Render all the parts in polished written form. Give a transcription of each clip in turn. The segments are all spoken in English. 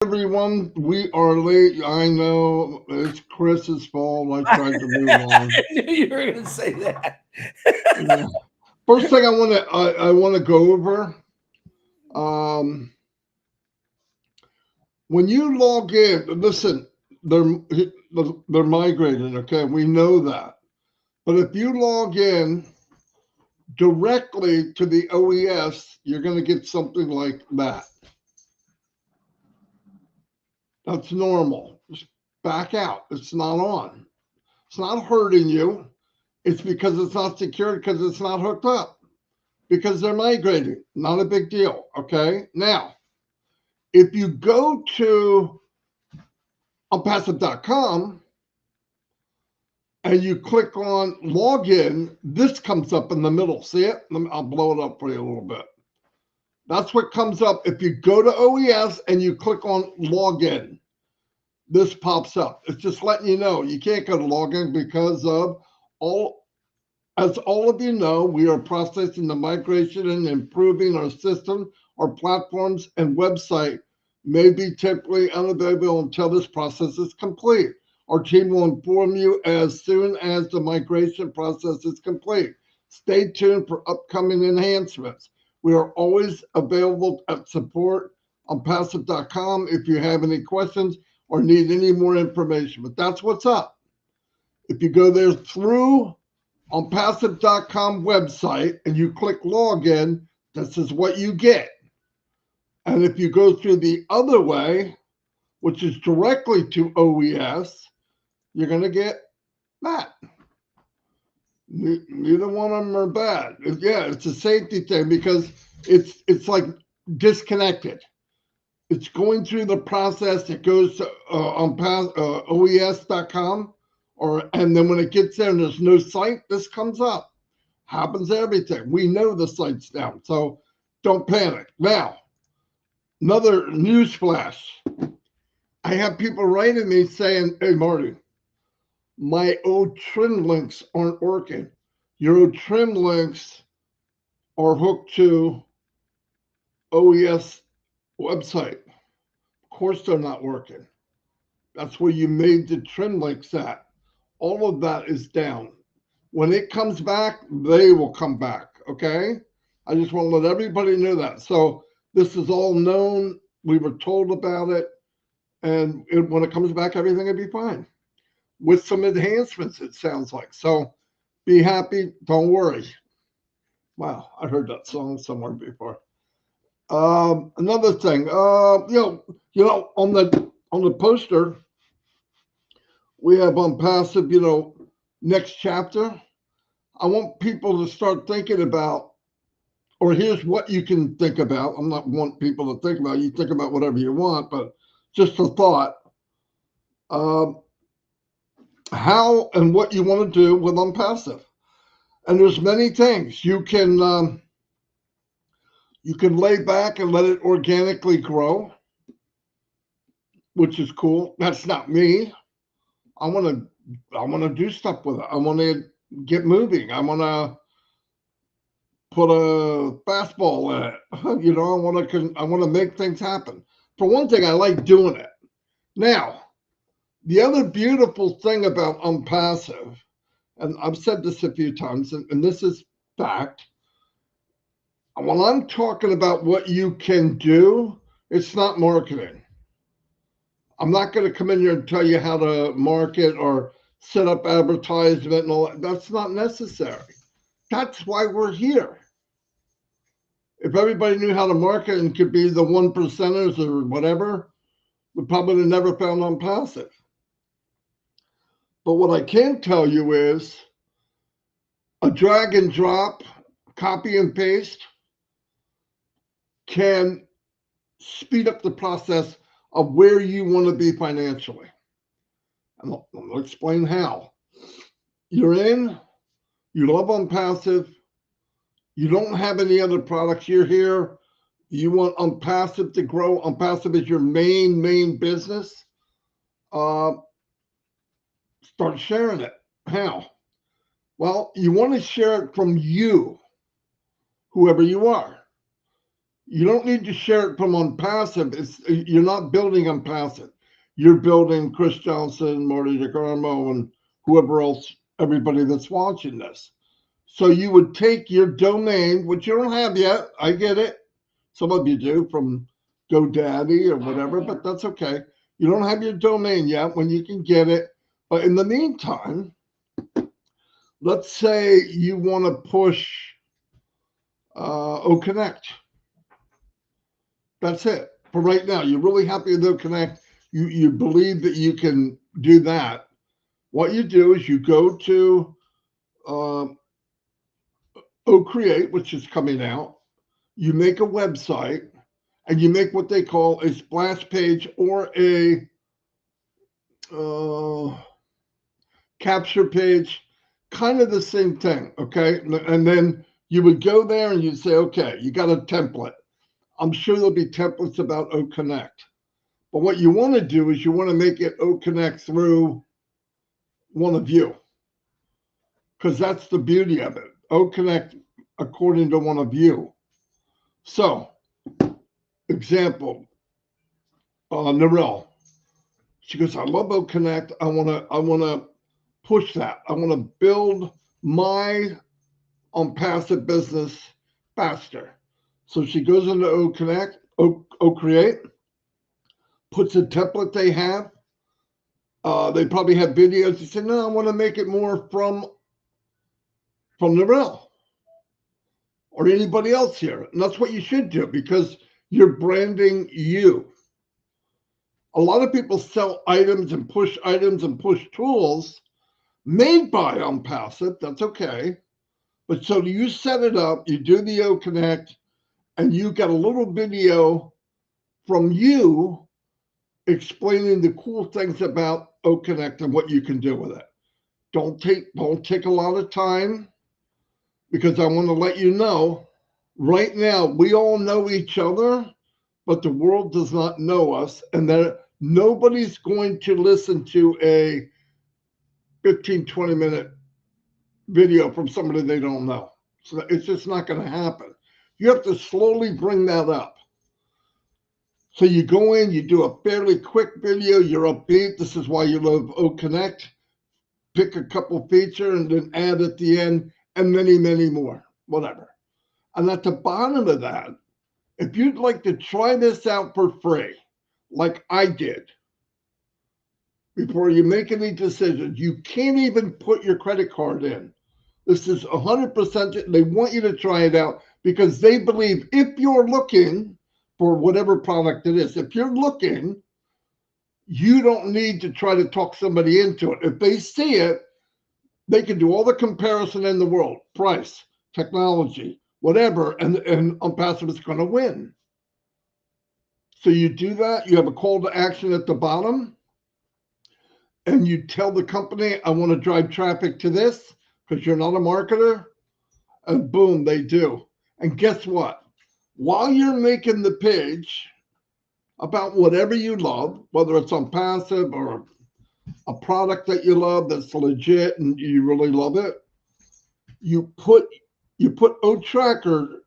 everyone. We are late. I know it's Chris's fault. I tried to move I on. knew you were going to say that. Yeah. First thing I want to go over. Um, when you log in, listen, they're they're migrating. Okay, we know that. But if you log in directly to the OES, you're going to get something like that. That's normal. Just back out. It's not on. It's not hurting you. It's because it's not secured because it's not hooked up because they're migrating. Not a big deal. Okay. Now, if you go to Onpassive.com and you click on login, this comes up in the middle. See it? I'll blow it up for you a little bit. That's what comes up if you go to OES and you click on login. This pops up. It's just letting you know you can't go to login because of all. As all of you know, we are processing the migration and improving our system, our platforms, and website may be temporarily unavailable until this process is complete. Our team will inform you as soon as the migration process is complete. Stay tuned for upcoming enhancements. We are always available at support on passive.com if you have any questions or need any more information. But that's what's up. If you go there through on passive.com website and you click login, this is what you get. And if you go through the other way, which is directly to OES, you're going to get that. Neither one of them are bad. Yeah, it's a safety thing because it's like disconnected. It's going through the process. It goes to OES.com, and then when it gets there and there's no site, this comes up. Happens to everything. We know the site's down, so don't panic. Now, another news flash. I have people writing me saying, "Hey, Marty, my old trim links aren't working. Your old trim links are hooked to OES website. Of course, they're not working. That's where you made the trim links at. All of that is down. When it comes back, they will come back. Okay. I just want to let everybody know that. So this is all known. We were told about it. And when it comes back, everything will be fine with some enhancements, it sounds like. So be happy. Don't worry. Wow. I heard that song somewhere before. Another thing, on the poster, we have on passive, next chapter. I want people to start thinking about, or here's what you can think about. I'm not want people to think about. You think about whatever you want, but just a thought. Um, how and what you want to do with Unpassive. And there's many things you can lay back and let it organically grow, which is cool. That's not me. I want to do stuff with it. I want to get moving. I want to put a fastball in it. I want to make things happen. For one thing, I like doing it. Now, the other beautiful thing about Unpassive, and I've said this a few times, and this is fact. When I'm talking about what you can do, it's not marketing. I'm not going to come in here and tell you how to market or set up advertisement and all that. That's not necessary. That's why we're here. If everybody knew how to market and could be the one percenters or whatever, we probably would have never found on passive. But what I can tell you is a drag and drop, copy and paste can speed up the process of where you want to be financially. And I'll explain how. You're in, you love on passive, you don't have any other products. You're here, you want Unpassive to grow. Unpassive is your main business. Uh, Start sharing it. How? Well, you want to share it from you, whoever you are. You don't need to share it from Onpassive. You're not building Onpassive. You're building Chris Johnson, Marty DeGarmo, and whoever else, everybody that's watching this. So you would take your domain, which you don't have yet. I get it. Some of you do from GoDaddy or whatever, but that's okay. You don't have your domain yet when you can get it. But in the meantime, let's say you want to push OConnect. That's it. For right now, you're really happy with OConnect. You believe that you can do that. What you do is you go to OCreate, which is coming out. You make a website, and you make what they call a splash page or a capture page, kind of the same thing, okay? And then you would go there and you'd say, okay, you got a template. I'm sure there'll be templates about OConnect. But what you want to do is you want to make it OConnect through one of you, because that's the beauty of it. OConnect according to one of you. So, example, Narelle. She goes, I love OConnect. I wanna push that. I want to build my Onpassive business faster. So she goes into OConnect, OCreate, puts a template they have. They probably have videos. She said, no, I want to make it more from Narelle or anybody else here. And that's what you should do, because you're branding you. A lot of people sell items and push tools made by Onpassive. That's okay. But so you set it up, you do the OConnect, and you get a little video from you explaining the cool things about OConnect and what you can do with it. Don't take a lot of time, because I want to let you know right now we all know each other, but the world does not know us, and that nobody's going to listen to a 15-20 minute video from somebody they don't know. So it's just not going to happen. You have to slowly bring that up. So you go in, you do a fairly quick video, you're upbeat. This is why you love OConnect. Pick a couple feature and then add at the end, and many more, whatever. And at the bottom of that, if you'd like to try this out for free, like I did, before you make any decisions, you can't even put your credit card in. This is 100%. They want you to try it out because they believe if you're looking for whatever product it is, if you're looking, you don't need to try to talk somebody into it. If they see it, they can do all the comparison in the world, price, technology, whatever, and Onpassive is going to win. So you do that. You have a call to action at the bottom, and you tell the company, I want to drive traffic to this, because you're not a marketer, and boom, they do. And guess what? While you're making the page about whatever you love, whether it's Onpassive or a product that you love that's legit and you really love it, you put OTracker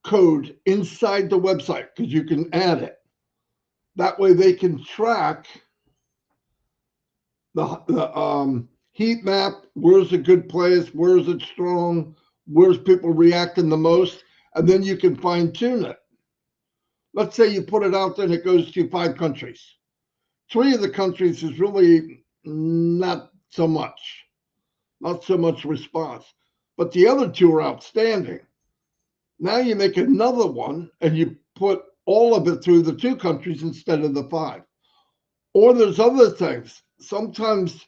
code inside the website, because you can add it. That way they can track the heat map. Where's a good place? Where's it strong? Where's people reacting the most? And then you can fine tune it. Let's say you put it out there and it goes to 5 countries. 3 of the countries is really not so much response, but the other 2 are outstanding. Now you make another one and you put all of it through the 2 countries instead of the 5. Or there's other things. Sometimes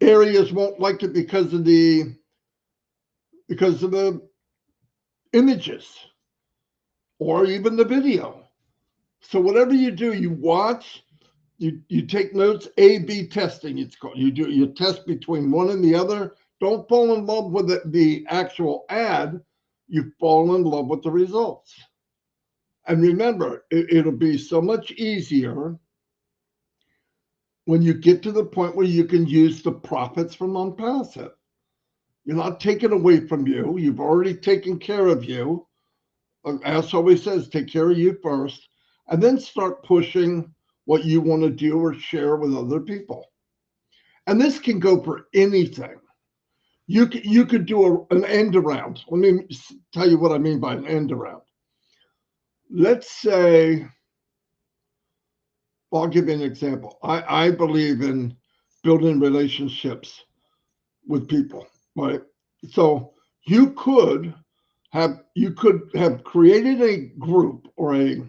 areas won't like it because of the images or even the video. So whatever you do, you watch, you take notes. A/B testing, it's called. You test between one and the other. Don't fall in love with the actual ad. You fall in love with the results. And remember, it'll be so much easier when you get to the point where you can use the profits from Onpassive. You're not taken away from you. You've already taken care of you. as always says, take care of you first, and then start pushing what you want to do or share with other people. And this can go for anything. You could do an end around. Let me tell you what I mean by an end around. Let's say, well, I'll give you an example. I believe in building relationships with people, right? So you could have created a group or a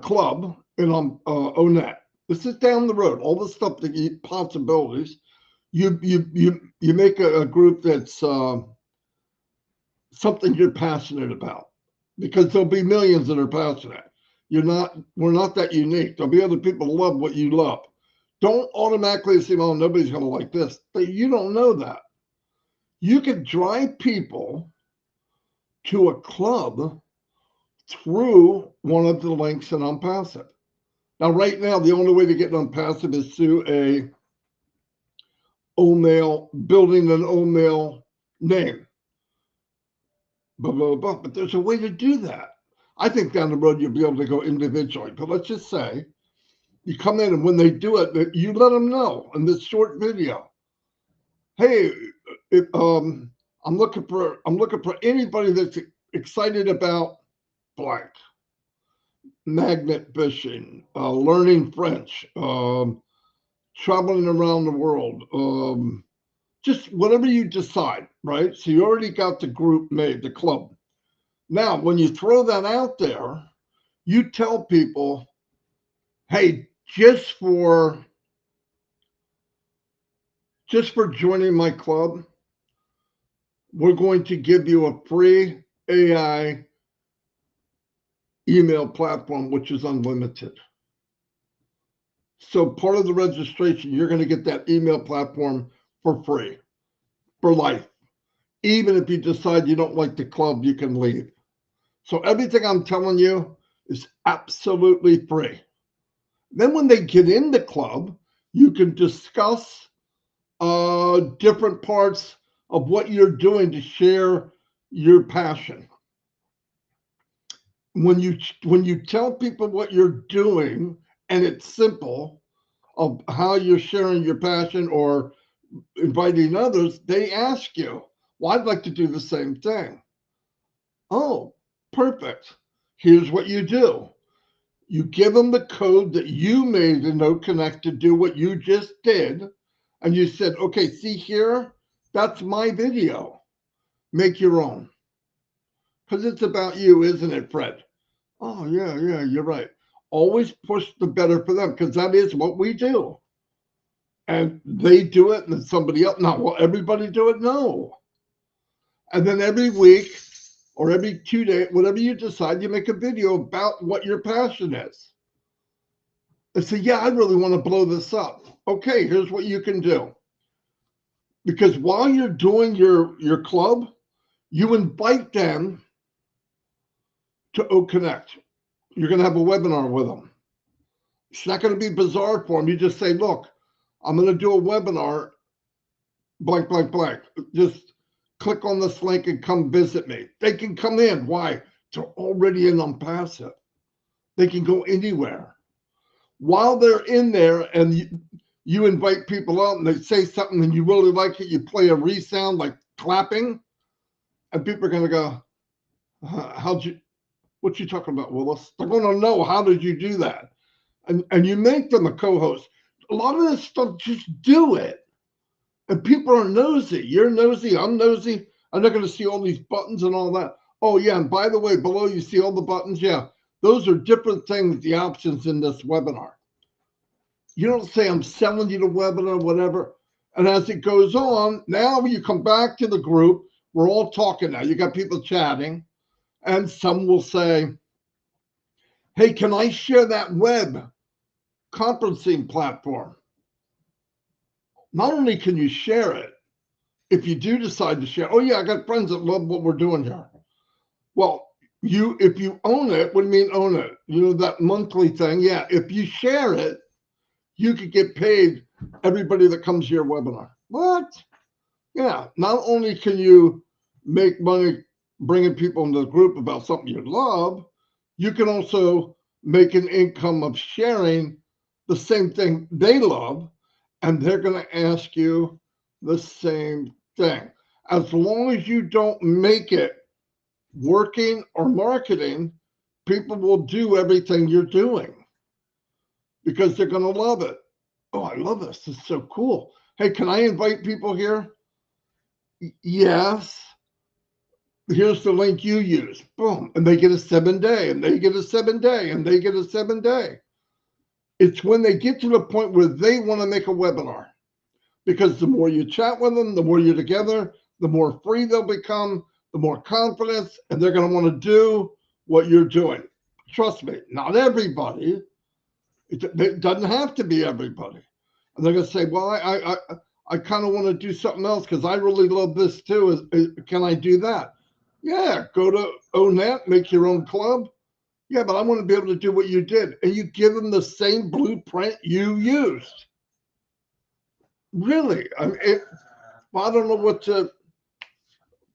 club in ONET. This is down the road. All the stuff that possibilities. You make a group that's something you're passionate about, because there'll be millions that are passionate. We're not that unique. There'll be other people who love what you love. Don't automatically assume, oh, nobody's going to like this. But you don't know that. You can drive people to a club through one of the links in Onpassive. Now, right now, the only way to get Onpassive is through building an OMail name. Blah, blah, blah. But there's a way to do that. I think down the road you'll be able to go individually. But let's just say you come in, and when they do it, you let them know in this short video. Hey, I'm looking for anybody that's excited about blank, magnet fishing, learning French, traveling around the world, just whatever you decide, right? So you already got the group made, the club. Now, when you throw that out there, you tell people, hey, just for joining my club, we're going to give you a free AI email platform, which is unlimited. So part of the registration, you're going to get that email platform for free, for life. Even if you decide you don't like the club, you can leave. So everything I'm telling you is absolutely free. Then when they get in the club, you can discuss different parts of what you're doing to share your passion. When you tell people what you're doing, and it's simple, of how you're sharing your passion or inviting others, they ask you, well, I'd like to do the same thing. Oh, perfect. Here's what you do. You give them the code that you made in NoConnect to do what you just did. And you said, okay, see here, that's my video. Make your own. Because it's about you, isn't it, Fred? Oh, yeah, you're right. Always push the better for them, because that is what we do. And they do it, and then somebody else. Now, will everybody do it? No. And then every week or every 2 days, whatever you decide, you make a video about what your passion is. And say, yeah, I really want to blow this up. Okay, here's what you can do. Because while you're doing your club, you invite them to OConnect. You're going to have a webinar with them. It's not going to be bizarre for them. You just say, look, I'm going to do a webinar, blank, blank, blank. Just click on this link and come visit me. They can come in. Why? They're already in Onpassive. They can go anywhere. While they're in there and you invite people out and they say something and you really like it, you play a resound like clapping, and people are going to go, what you talking about, Willis? They're going to know, how did you do that? And you make them a co-host. A lot of this stuff, just do it. And people are nosy. You're nosy. I'm nosy. I'm not going to see all these buttons and all that. Oh, yeah. And by the way, below you see all the buttons. Yeah. Those are different things, the options in this webinar. You don't say, I'm selling you the webinar, whatever. And as it goes on, now you come back to the group. We're all talking now. You got people chatting. And some will say, hey, can I share that web conferencing platform? Not only can you share it, if you do decide to share, oh yeah, I got friends that love what we're doing here. Well, if you own it, what do you mean own it? You know, that monthly thing. Yeah, if you share it, you could get paid everybody that comes to your webinar. What? Yeah, not only can you make money bringing people into the group about something you love, you can also make an income of sharing the same thing they love, and they're going to ask you the same thing. As long as you don't make it working or marketing, people will do everything you're doing because they're going to love it. Oh, I love this. This is so cool. Hey, can I invite people here? Yes. Here's the link you use. Boom. And they get a 7-day, and they get a 7-day, and they get a 7-day. It's when they get to the point where they want to make a webinar. Because the more you chat with them, the more you're together, the more free they'll become, the more confidence, and they're going to want to do what you're doing. Trust me, not everybody. It doesn't have to be everybody. And they're going to say, well, I kind of want to do something else because I really love this too. Can I do that? Yeah, go to ONET, make your own club. Yeah, but I want to be able to do what you did. And you give them the same blueprint you used. Really? I mean, I don't know what to.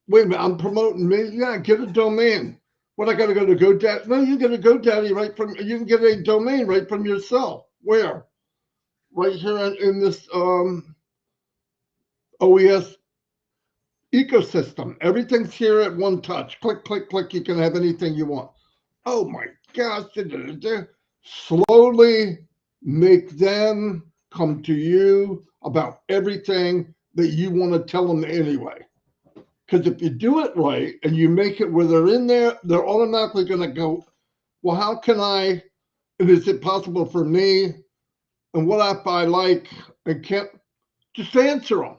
Wait a minute, I'm promoting me. Yeah, get a domain. What, I got to go to GoDaddy? No, you get a GoDaddy right from. You can get a domain right from yourself. Where? Right here in this OES ecosystem. Everything's here at one touch. Click, click, click. You can have anything you want. Oh my gosh. Slowly make them come to you about everything that you want to tell them anyway. Because if you do it right and you make it where they're in there, they're automatically going to go, well, how can I, and is it possible for me? And what if I like and can't? Just answer them.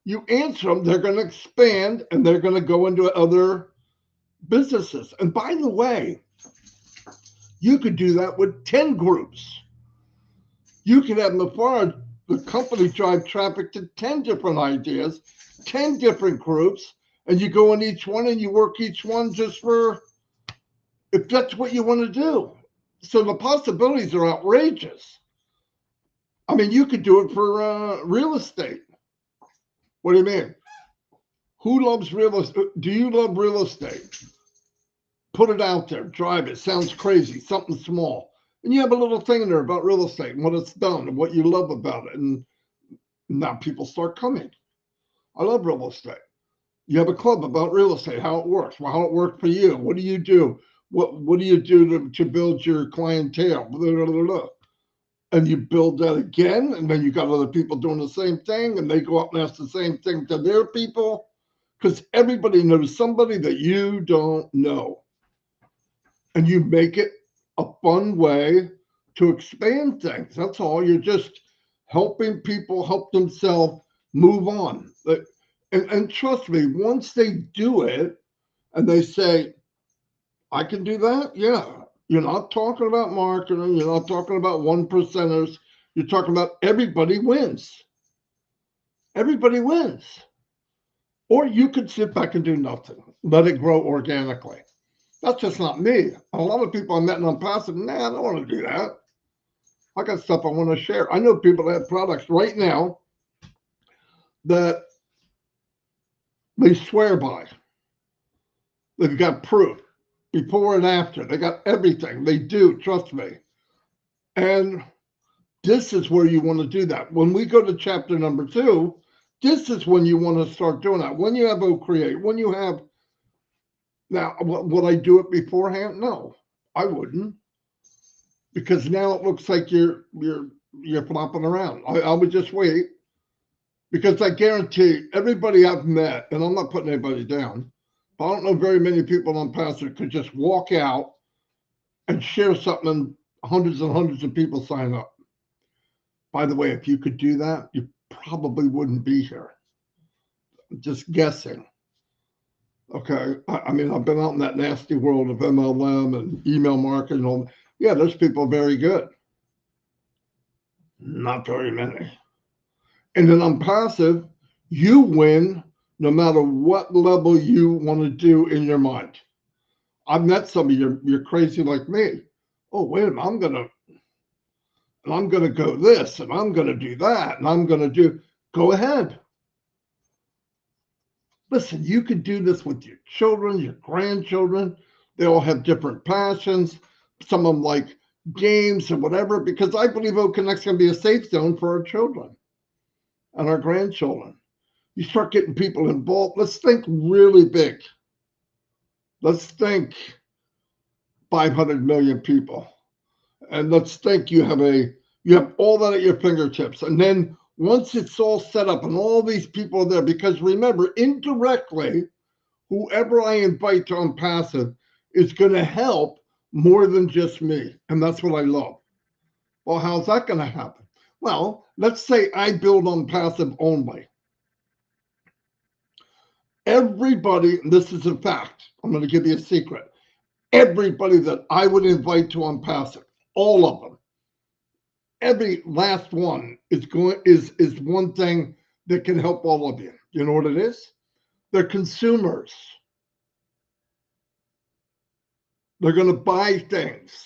You answer them, they're going to expand and they're going to go into other businesses. And by the way, you could do that with 10 groups. You could have the company drive traffic to 10 different ideas, 10 different groups, and you go in each one and you work each one just for, if that's what you want to do. So the possibilities are outrageous. I mean, you could do it for real estate. What do you mean? Who loves real estate? Do you love real estate? Put it out there, drive it. Sounds crazy, something small. And you have a little thing in there about real estate and what it's done and what you love about it. And now people start coming. I love real estate. You have a club about real estate, how it works. Well, how it worked for you. What do you do? What do you do to build your clientele? Blah, blah, blah, blah. And you build that again, and then you got other people doing the same thing, and they go up and ask the same thing to their people, because everybody knows somebody that you don't know. And you make it a fun way to expand things. That's all. You're just helping people help themselves move on. And trust me, once they do it and they say, I can do that, yeah. You're not talking about marketing. You're not talking about 1%ers. You're talking about everybody wins. Everybody wins. Or you could sit back and do nothing. Let it grow organically. That's just not me. A lot of people I met in Onpassive, nah, I don't want to do that. I got stuff I want to share. I know people that have products right now that they swear by. They've got proof. Before and after. They got everything. They do, trust me. And this is where you want to do that. When we go to chapter number 2, this is when you want to start doing that. When you have OCreate, when you have, now, would I do it beforehand? No, I wouldn't. Because now it looks like you're flopping around. I would just wait. Because I guarantee everybody I've met, and I'm not putting anybody down, I don't know very many people on Onpassive could just walk out and share something and hundreds and hundreds of people sign up. By the way, if you could do that, you probably wouldn't be here. I'm just guessing. Okay. I mean, I've been out in that nasty world of MLM and email marketing. And all. Yeah, those people are very good. Not very many. And then Onpassive, you win no matter what level you want to do in your mind. I've met some of you, you're crazy like me. Oh, wait a minute, I'm gonna go this, and I'm gonna do that, and I'm gonna do, go ahead. Listen, you can do this with your children, your grandchildren. They all have different passions. Some of them like games or whatever, because I believe OConnect's going to be a safe zone for our children and our grandchildren. You start getting people involved. Let's think really big. Let's think 500 million people. And let's think you have all that at your fingertips. And then once it's all set up and all these people are there, because remember, indirectly, whoever I invite to Onpassive is going to help more than just me. And that's what I love. Well, how's that going to happen? Well, let's say I build Onpassive only. Everybody, and this is a fact, I'm going to give you a secret. Everybody that I would invite to Onpassive, all of them, every last one is one thing that can help all of you. You know what it is? They're consumers. They're going to buy things.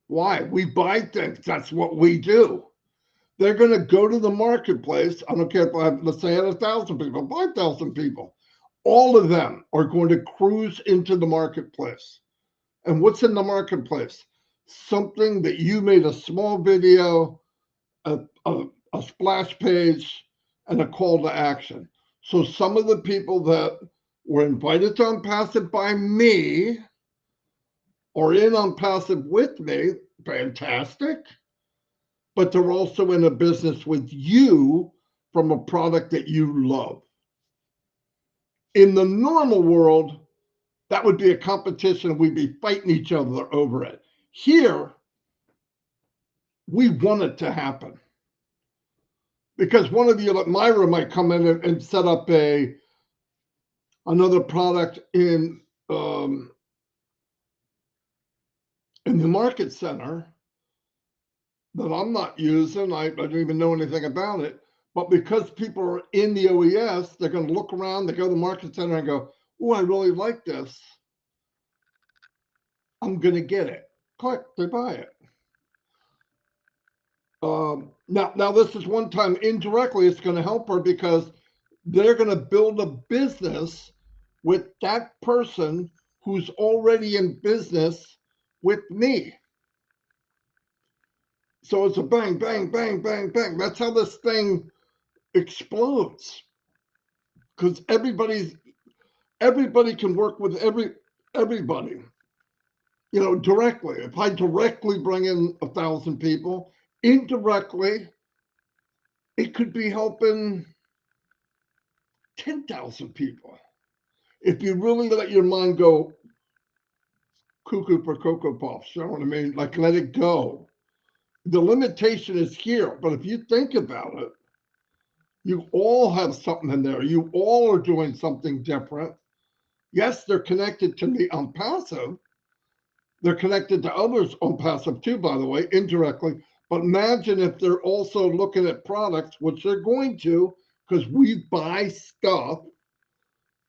Why? We buy things. That's what we do. They're going to go to the marketplace. I don't care if I have, let's say, I had 1,000 people, 5,000 people. All of them are going to cruise into the marketplace. And what's in the marketplace? Something that you made a small video, a splash page, and a call to action. So some of the people that were invited to Onpassive by me or in Onpassive with me, fantastic. But they're also in a business with you from a product that you love. In the normal world, that would be a competition. We'd be fighting each other over it. Here, we want it to happen. Because one of you, like Myra, might come in and set up another product in the market center that I'm not using. I don't even know anything about it. But because people are in the OES, they're going to look around, they go to the market center and go, oh, I really like this. I'm going to get it. Click, they buy it. Now this is one time indirectly, it's going to help her because they're going to build a business with that person who's already in business with me. So it's a bang, bang, bang, bang, bang. That's how this thing explodes. Because everybody can work with everybody, directly. If I directly bring in 1,000 people, indirectly, it could be helping 10,000 people. If you really let your mind go cuckoo for Cocoa Puffs, you know what I mean? Like let it go. The limitation is here, but if you think about it, you all have something in there. You all are doing something different. Yes, they're connected to me Onpassive. They're connected to others Onpassive too, by the way, indirectly. But imagine if they're also looking at products, which they're going to, because we buy stuff,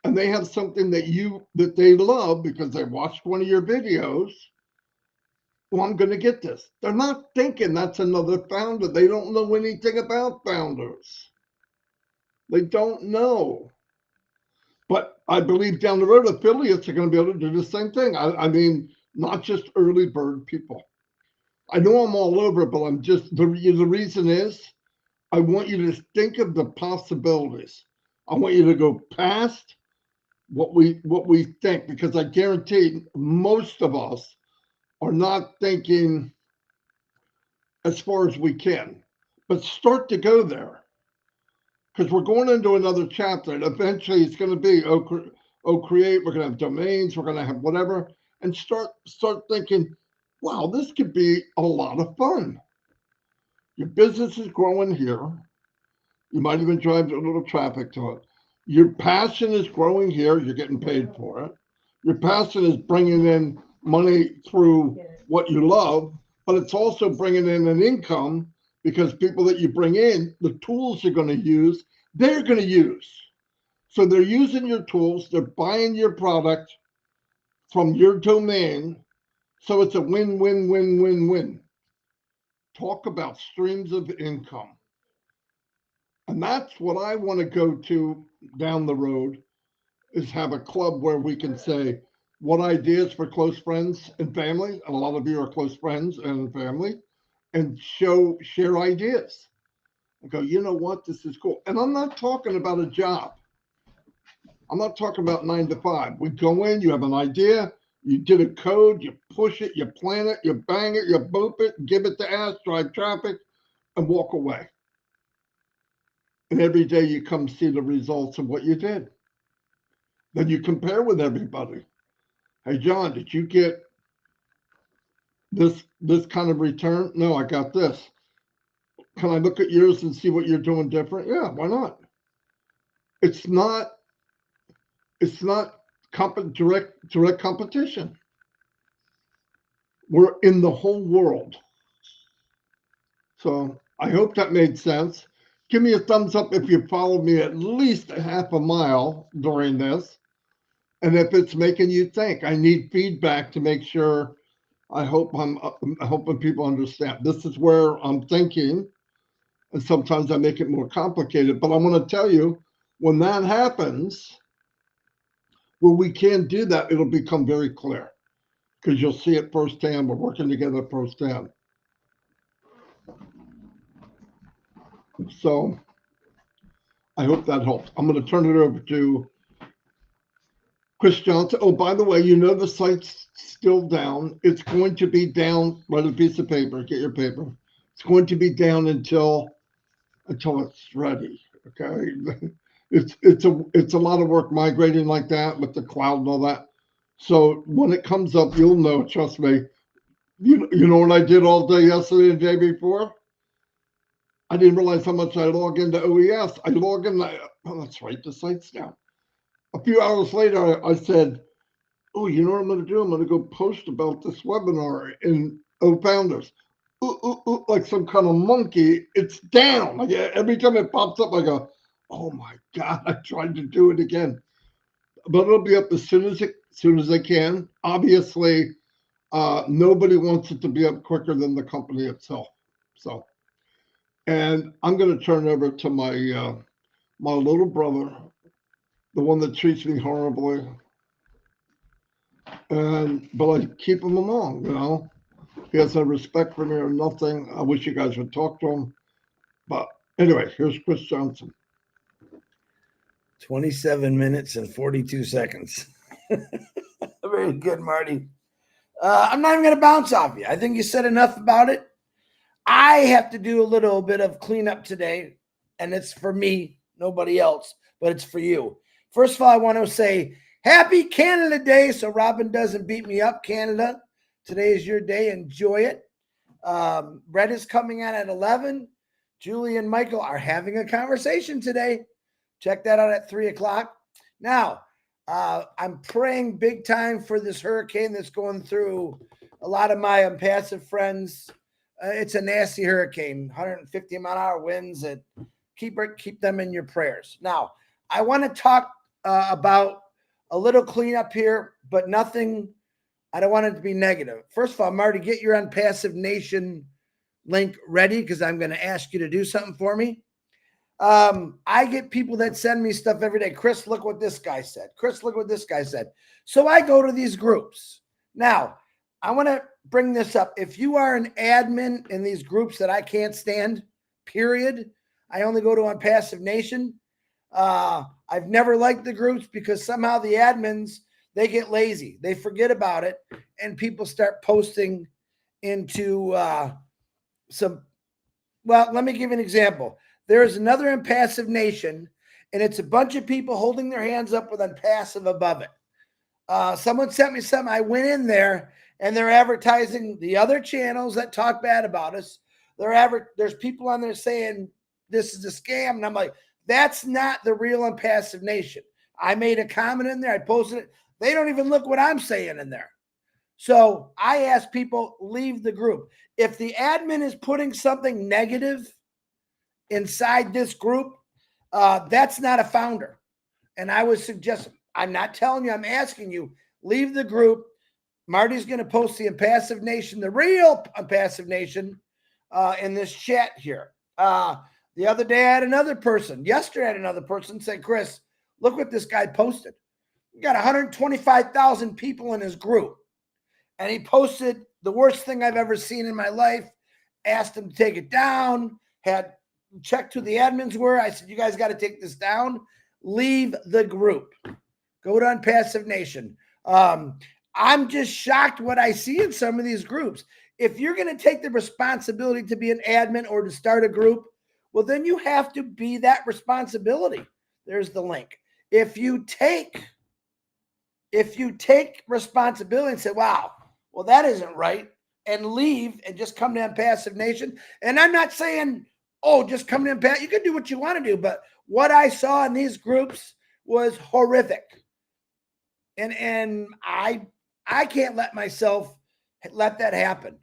and they have something that they love because they watched one of your videos. Well, I'm going to get this. They're not thinking that's another founder. They don't know anything about founders. They don't know. But I believe down the road, affiliates are going to be able to do the same thing. I mean, not just early bird people. I know I'm all over it, but I'm just, the reason is I want you to think of the possibilities. I want you to go past what we think, because I guarantee most of us are not thinking as far as we can. But start to go there. Because we're going into another chapter, and eventually it's going to be create. We're going to have domains. We're going to have whatever, and start thinking, wow, this could be a lot of fun. Your business is growing here. You might even drive a little traffic to it. Your passion is growing here. You're getting paid for it. Your passion is bringing in money through what you love, but it's also bringing in an income, because people that you bring in, the tools you're going to use, they're going to use. So they're using your tools. They're buying your product from your domain. So it's a win, win, win, win, win. Talk about streams of income. And that's what I want to go to down the road, is have a club where we can say what ideas for close friends and family, and a lot of you are close friends and family, and share ideas. And go, you know what, this is cool. And I'm not talking about a job. I'm not talking about 9 to 5. We go in, you have an idea, you did a code, you push it, you plan it, you bang it, you boop it, give it to Ash, drive traffic, and walk away. And every day you come see the results of what you did. Then you compare with everybody. Hey, John, did you get this kind of return? No, I got this. Can I look at yours and see what you're doing different? Yeah, why not? It's not direct competition. We're in the whole world. So I hope that made sense. Give me a thumbs up if you followed me at least a half a mile during this. And if it's making you think. I need feedback to make sure. I hope I'm hoping people understand. This is where I'm thinking, and sometimes I make it more complicated. But I want to tell you, when that happens, where we can do that, it'll become very clear because you'll see it firsthand. We're working together firsthand. So I hope that helps. I'm going to turn it over to Chris Johnson. Oh, by the way, you know the site's still down. It's going to be down. Write a piece of paper. Get your paper. It's going to be down until it's ready. Okay, it's a lot of work migrating like that with the cloud and all that. So when it comes up, you'll know. Trust me. You know what I did all day yesterday and the day before? I didn't realize how much I log into OES. I log in. Oh, that's right. The site's down. A few hours later, I said, oh, you know what I'm going to do? I'm going to go post about this webinar in Founders. Like some kind of monkey, it's down. Like every time it pops up, I go, oh my God, I tried to do it again. But it'll be up as soon as I can. Obviously, nobody wants it to be up quicker than the company itself. So, and I'm going to turn over to my little brother, the one that treats me horribly. But I keep him along, you know. He has no respect for me or nothing. I wish you guys would talk to him. But anyway, here's Chris Johnson. 27 minutes and 42 seconds. Very good, Marty. I'm not even going to bounce off you. I think you said enough about it. I have to do a little bit of cleanup today, and it's for me, nobody else, but it's for you. First of all, I want to say Happy Canada Day, so Robin doesn't beat me up, Canada. Today is your day. Enjoy it. Brett is coming on at 11. Julie and Michael are having a conversation today. Check that out at 3 o'clock. Now, I'm praying big time for this hurricane that's going through a lot of my Onpassive friends. It's a nasty hurricane, 150 mile an hour winds. And keep them in your prayers. Now, I want to talk about a little cleanup here, but nothing. I don't want it to be negative. First of all, Marty, get your Onpassive Nation link ready because I'm going to ask you to do something for me. I get people that send me stuff every day. Chris, look what this guy said. Chris, look what this guy said. So I go to these groups. Now, I want to bring this up. If you are an admin in these groups that I can't stand, period, I only go to Onpassive Nation. I've never liked the groups because somehow the admins, they get lazy. They forget about it, and people start posting into well, let me give you an example. There is another Onpassive Nation, and it's a bunch of people holding their hands up with Onpassive above it. Someone sent me something. I went in there, and they're advertising the other channels that talk bad about us. There's people on there saying this is a scam, and I'm like, that's not the real Onpassive Nation. I made a comment in there. I posted it. They don't even look what I'm saying in there. So I ask people, leave the group. If the admin is putting something negative inside this group, that's not a founder. And I would suggest, I'm not telling you, I'm asking you, leave the group. Marty's going to post the Onpassive Nation, the real Onpassive Nation, in this chat here. The other day, I had another person. Yesterday, I had another person say, Chris, look what this guy posted. He got 125,000 people in his group. And he posted the worst thing I've ever seen in my life, asked him to take it down, had checked who the admins were. I said, you guys got to take this down. Leave the group. Go to Onpassive Nation. I'm just shocked what I see in some of these groups. If you're going to take the responsibility to be an admin or to start a group, well, then you have to be that responsibility. There's the link. If you take responsibility and say, wow, well, that isn't right, and leave and just come to Onpassive Nation. And I'm not saying, oh, just come to Onpassive. You can do what you want to do. But what I saw in these groups was horrific. And I can't let myself let that happen.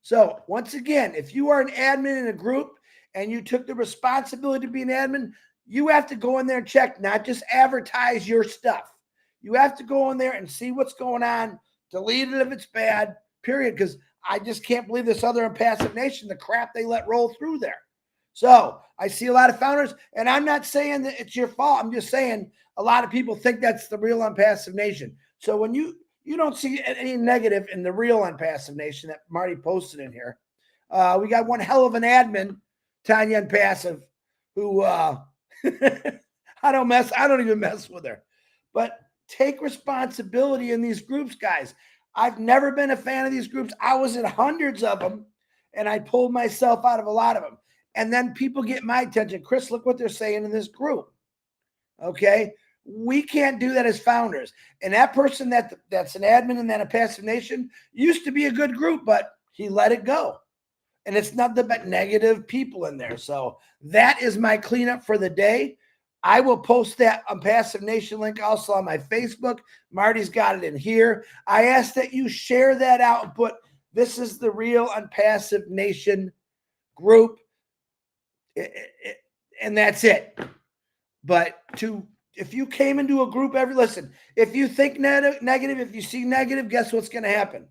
So once again, if you are an admin in a group and you took the responsibility to be an admin, you have to go in there and check, not just advertise your stuff. You have to go in there and see what's going on, delete it if it's bad, period. Because I just can't believe this other Onpassive Nation, the crap they let roll through there. So I see a lot of founders, and I'm not saying that it's your fault. I'm just saying a lot of people think that's the real Onpassive Nation. So when you don't see any negative in the real Onpassive Nation that Marty posted in here, we got one hell of an admin, Tanya Onpassive, who I don't even mess with her. But take responsibility in these groups, guys. I've never been a fan of these groups. I was in hundreds of them, and I pulled myself out of a lot of them. And then people get my attention. Chris, look what they're saying in this group. Okay? We can't do that as founders. And that person that's an admin in that Onpassive Nation used to be a good group, but he let it go. And it's nothing but negative people in there. So that is my cleanup for the day. I will post that Onpassive Nation link also on my Facebook. Marty's got it in here. I ask that you share that out and put, this is the real Onpassive Nation group. And that's it. But if you came into a group listen, if you think negative, if you see negative, guess what's going to happen?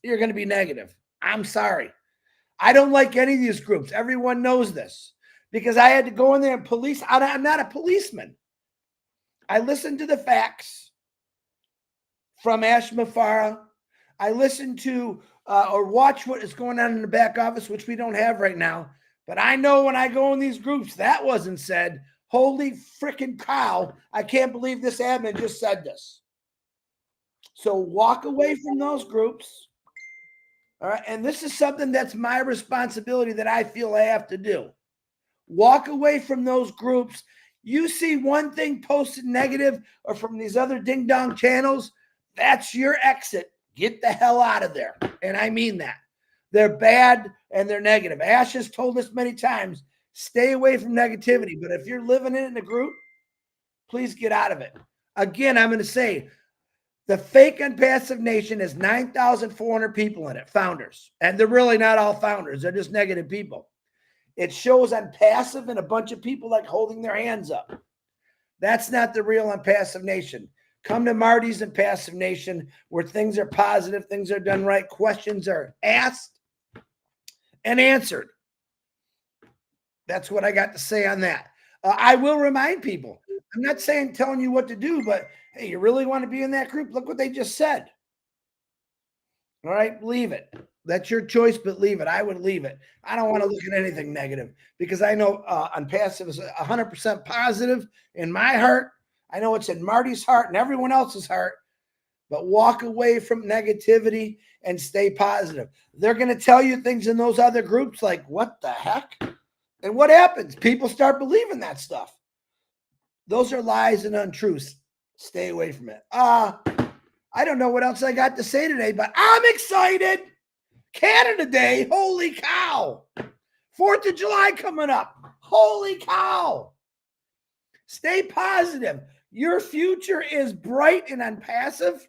You're going to be negative. I'm sorry. I don't like any of these groups. Everyone knows this because I had to go in there and police. I'm not a policeman. I listen to the facts from Ash Mafara. I listen to or watch what is going on in the back office, which we don't have right now. But I know when I go in these groups, that wasn't said. Holy freaking cow. I can't believe this admin just said this. So walk away from those groups. All right. And this is something that's my responsibility that I feel I have to do. Walk away from those groups. You see one thing posted negative or from these other ding dong channels, that's your exit. Get the hell out of there. And I mean that. They're bad and they're negative. Ash has told us many times, stay away from negativity. But if you're living in a group, please get out of it. Again, I'm going to say the fake Onpassive Nation has 9,400 people in it, founders. And they're really not all founders. They're just negative people. It shows Onpassive and a bunch of people like holding their hands up. That's not the real Onpassive Nation. Come to Marty's Onpassive Nation where things are positive, things are done right, questions are asked and answered. That's what I got to say on that. I will remind people, I'm not telling you what to do, but hey, you really want to be in that group? Look what they just said. All right, leave it. That's your choice, but leave it. I would leave it. I don't want to look at anything negative because I know Onpassive is 100% positive in my heart. I know it's in Marty's heart and everyone else's heart, but walk away from negativity and stay positive. They're going to tell you things in those other groups like, what the heck? And what happens? People start believing that stuff. Those are lies and untruths. Stay away from it. I don't know what else I got to say today, but I'm excited. Canada Day. Holy cow. 4th of July coming up. Holy cow. Stay positive. Your future is bright and Onpassive.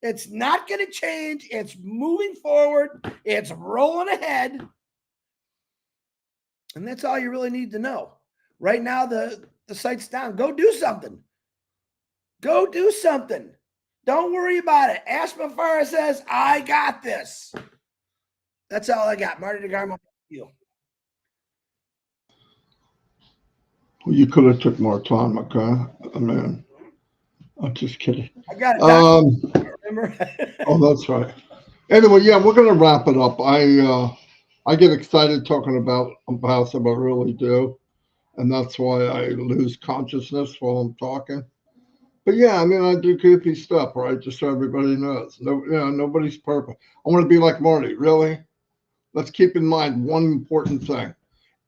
It's not going to change. It's moving forward. It's rolling ahead. And that's all you really need to know. Right now, the site's down. Go do something. Go do something. Don't worry about it. Ash Mafara says, I got this. That's all I got. Marty DeGarmo, you. You could have took more time, okay? I mean, I'm just kidding. I got a time. Um, Remember? oh, that's right. Anyway, yeah, we're gonna wrap it up. I get excited talking about Onpassive, I really do, and that's why I lose consciousness while I'm talking. But yeah, I mean, I do goofy stuff, right? Just so everybody knows. No, nobody's perfect. I want to be like Marty. Really? Let's keep in mind one important thing.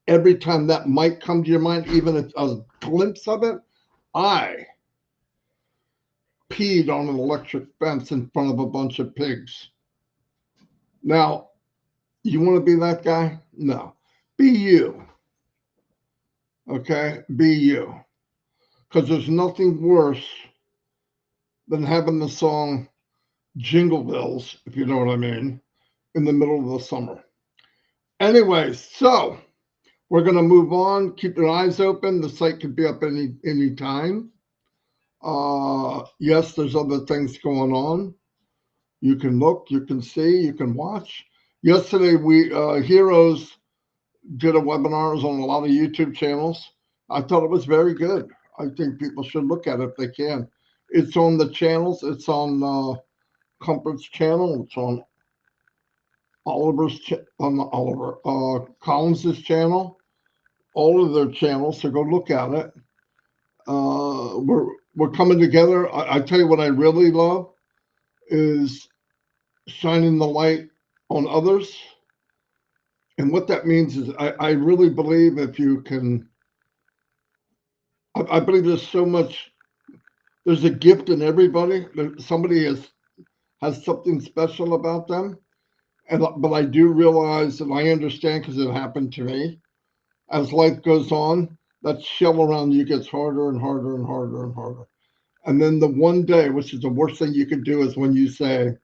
Every time that might come to your mind, even if a glimpse of it, I peed on an electric fence in front of a bunch of pigs. Now, you want to be that guy? No. Be you. Okay? Be you. Because there's nothing worse than having the song Jingle Bells, if you know what I mean, in the middle of the summer. Anyway, so we're going to move on. Keep your eyes open. The site could be up any time. Yes, there's other things going on. You can look, you can see, you can watch. Yesterday, we Heroes did a webinar. It was on a lot of YouTube channels. I thought it was very good. I think people should look at it if they can. It's on the channels. It's on Comfort's channel. It's on Collins's channel. All of their channels. So go look at it. We're coming together. I tell you what I really love is shining the light on others. And what that means is I really believe if you can, I believe there's so much, there's a gift in everybody. Somebody has something special about them. But I do realize and I understand because it happened to me. As life goes on, that shell around you gets harder and harder and harder and harder. And then the one day, which is the worst thing you could do, is when you say,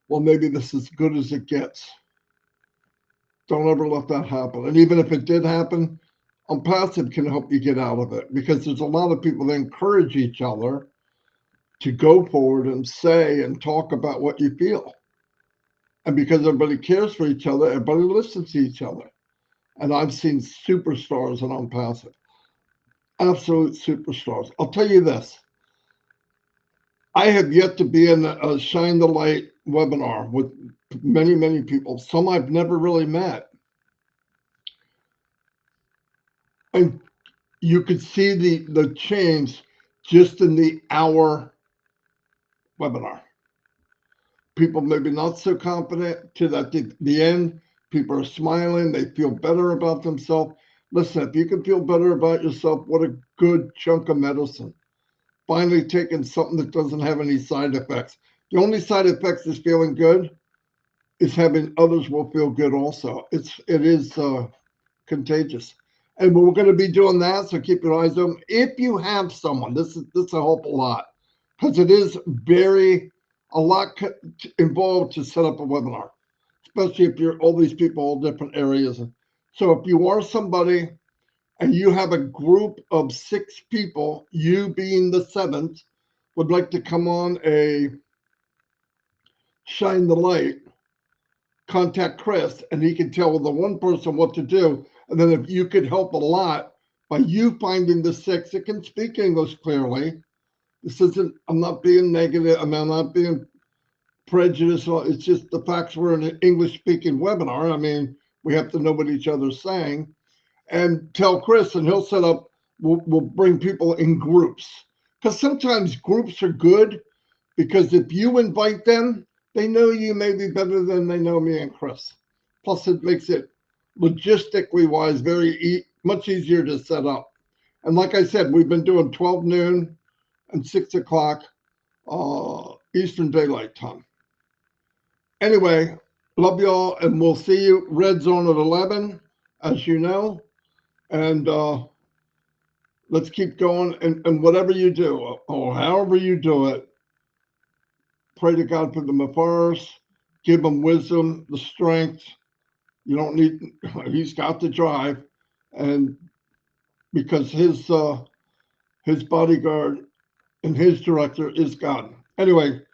well, maybe this is as good as it gets. Don't ever let that happen. And even if it did happen, Onpassive can help you get out of it because there's a lot of people that encourage each other to go forward and say and talk about what you feel. And because everybody cares for each other, everybody listens to each other. And I've seen superstars in Onpassive, absolute superstars. I'll tell you this. I have yet to be in a Shine the Light webinar with many, many people, some I've never really met. And you could see the change just in the hour webinar. People maybe not so confident to that the end. People are smiling. They feel better about themselves. Listen, if you can feel better about yourself, what a good chunk of medicine. Finally taking something that doesn't have any side effects. The only side effects is feeling good is having others will feel good also. It is contagious. And we're going to be doing that, so keep your eyes open. If you have someone, this will help a lot because it is a lot involved to set up a webinar, especially if you're all these people, all different areas. So if you are somebody and you have a group of 6 people, you being the 7th, would like to come on a Shine the Light, contact Chris and he can tell the one person what to do. And then if you could help a lot by you finding the 6 that can speak English clearly. This isn't, I'm not being negative. I'm not being prejudiced. It's just the facts. We're in an English speaking webinar. I mean, we have to know what each other's saying and tell Chris and he'll set up, we'll bring people in groups because sometimes groups are good because if you invite them, they know you maybe better than they know me and Chris. Plus, it makes it logistically wise much easier to set up. And like I said, we've been doing 12 noon and 6 o'clock Eastern Daylight Time. Anyway, love y'all, and we'll see you red zone at 11, as you know. And let's keep going. And whatever you do, or however you do it, pray to God for them first. Give them wisdom, the strength. You don't need. He's got the drive, and because his bodyguard and his director is God. Anyway,